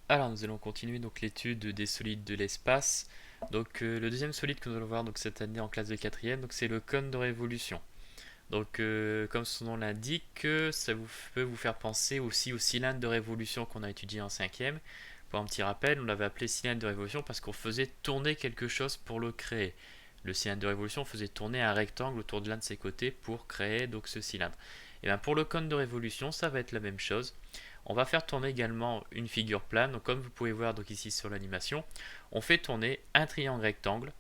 Alors nous allons continuer donc l'étude des solides de l'espace. Donc le deuxième solide que nous allons voir donc cette année en classe de quatrième, donc c'est le cône de révolution. Donc comme son nom l'indique, ça peut vous faire penser aussi au cylindre de révolution qu'on a étudié en cinquième. Pour un petit rappel, on l'avait appelé cylindre de révolution parce qu'on faisait tourner quelque chose pour le créer. Le cylindre de révolution faisait tourner un rectangle autour de l'un de ses côtés pour créer donc ce cylindre. Et bien pour le cône de révolution, ça va être la même chose. On va faire tourner également une figure plane. Donc comme vous pouvez voir donc ici sur l'animation, on fait tourner un triangle rectangle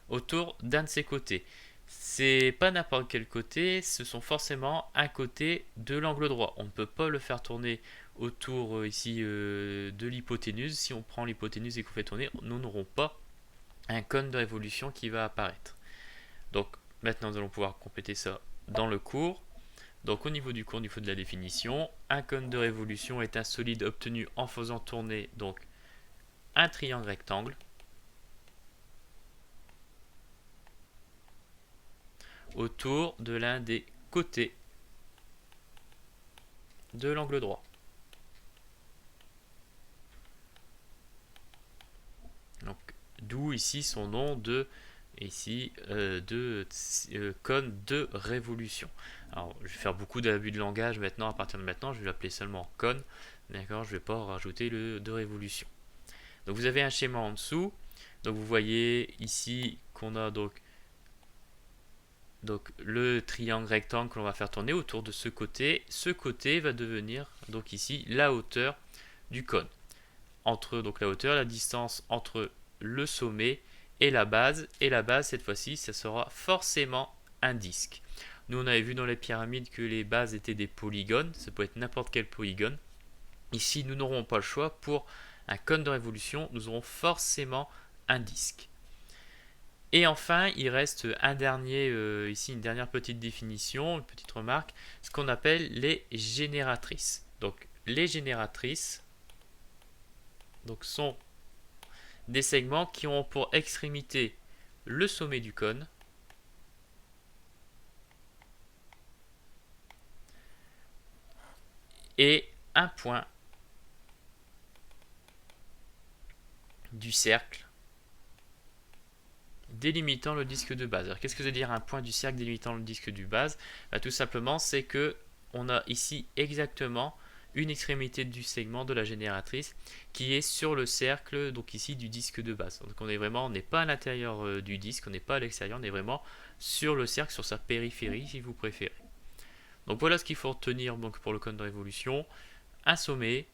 autour d'un de ses côtés. C'est pas n'importe quel côté, ce sont forcément un côté de l'angle droit. On ne peut pas le faire tourner autour ici de l'hypoténuse. Si on prend l'hypoténuse et qu'on fait tourner, nous n'aurons pas un cône de révolution qui va apparaître. Donc maintenant nous allons pouvoir compléter ça dans le cours. Donc au niveau du cours, au niveau de la définition, un cône de révolution est un solide obtenu en faisant tourner donc un triangle rectangle autour de l'un des côtés de l'angle droit. Donc d'où ici son nom de cône de révolution. Alors je vais faire beaucoup d'abus de langage maintenant, à partir de maintenant, je vais l'appeler seulement cône. D'accord, je ne vais pas rajouter le de révolution. Donc vous avez un schéma en dessous. Donc vous voyez ici qu'on a donc le triangle rectangle que l'on va faire tourner autour de ce côté. Ce côté va devenir donc ici la hauteur du cône. Entre donc la hauteur, la distance entre le sommet et la base. Et la base, cette fois-ci, ça sera forcément un disque. Nous, on avait vu dans les pyramides que les bases étaient des polygones. Ça peut être n'importe quel polygone. Ici, nous n'aurons pas le choix. Pour un cône de révolution, nous aurons forcément un disque. Et enfin, il reste ici une dernière petite définition, une petite remarque, ce qu'on appelle les génératrices. Donc, les génératrices sont des segments qui ont pour extrémité le sommet du cône et un point du cercle délimitant le disque de base. Alors qu'est-ce que veut dire un point du cercle délimitant le disque de base? Tout simplement, c'est que on a ici exactement une extrémité du segment de la génératrice qui est sur le cercle, donc ici du disque de base. Donc on n'est pas à l'intérieur du disque, on n'est pas à l'extérieur, on est vraiment sur le cercle, sur sa périphérie si vous préférez. Donc voilà ce qu'il faut retenir donc, pour le cône de révolution. Un sommet,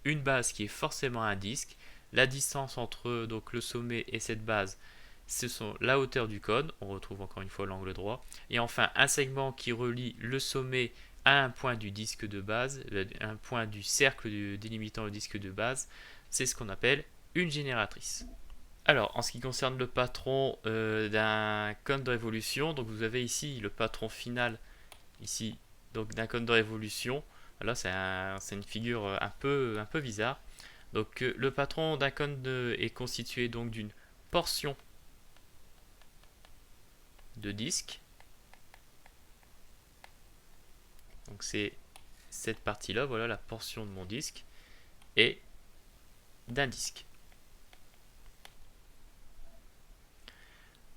une base qui est forcément un disque, la distance entre donc, le sommet et cette base, ce sont la hauteur du cône, on retrouve encore une fois l'angle droit, et enfin un segment qui relie le sommet à un point du disque de base, un point du cercle délimitant le disque de base, c'est ce qu'on appelle une génératrice. Alors, en ce qui concerne le patron d'un cône de révolution, donc vous avez ici le patron final ici donc d'un cône de révolution. Là, c'est une figure un peu bizarre. Donc, le patron d'un cône est constitué donc d'une portion de disque. Donc, c'est cette partie-là, voilà la portion de mon disque, et d'un disque.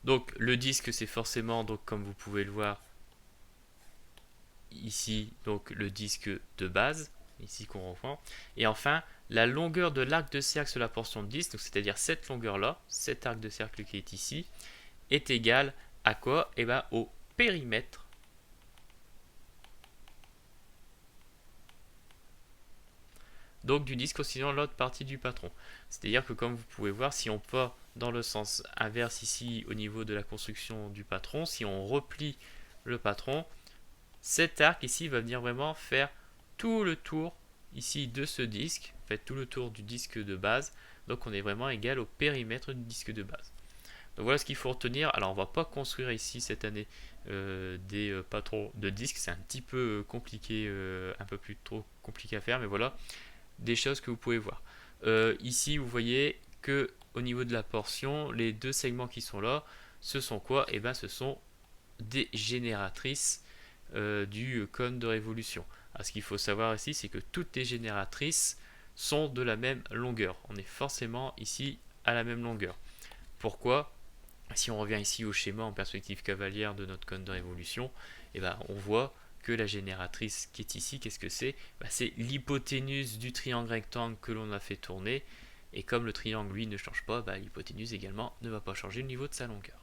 Donc, le disque, c'est forcément, donc, comme vous pouvez le voir ici, donc le disque de base, ici qu'on reprend. Et enfin, la longueur de l'arc de cercle sur la portion de disque, c'est-à-dire cette longueur-là, cet arc de cercle qui est ici, est égale à quoi? Eh bien, au périmètre donc du disque constituant l'autre partie du patron. C'est-à-dire que comme vous pouvez voir, si on va dans le sens inverse ici au niveau de la construction du patron, si on replie le patron, cet arc ici va venir vraiment faire tout le tour ici de ce disque, en fait tout le tour du disque de base, donc on est vraiment égal au périmètre du disque de base. Donc voilà ce qu'il faut retenir. Alors on va pas construire ici cette année des patrons de disques, c'est un petit peu compliqué, un peu plus trop compliqué à faire, mais voilà des choses que vous pouvez voir. Ici vous voyez que au niveau de la portion, les deux segments qui sont là, ce sont quoi? Eh bien ce sont des génératrices du cône de révolution. Alors, ce qu'il faut savoir ici, c'est que toutes les génératrices sont de la même longueur. On est forcément ici à la même longueur. Pourquoi? Si on revient ici au schéma en perspective cavalière de notre cône de révolution, eh ben, on voit que la génératrice qui est ici, qu'est-ce que c'est? C'est l'hypoténuse du triangle rectangle que l'on a fait tourner. Et comme le triangle, lui, ne change pas, l'hypoténuse également ne va pas changer le niveau de sa longueur.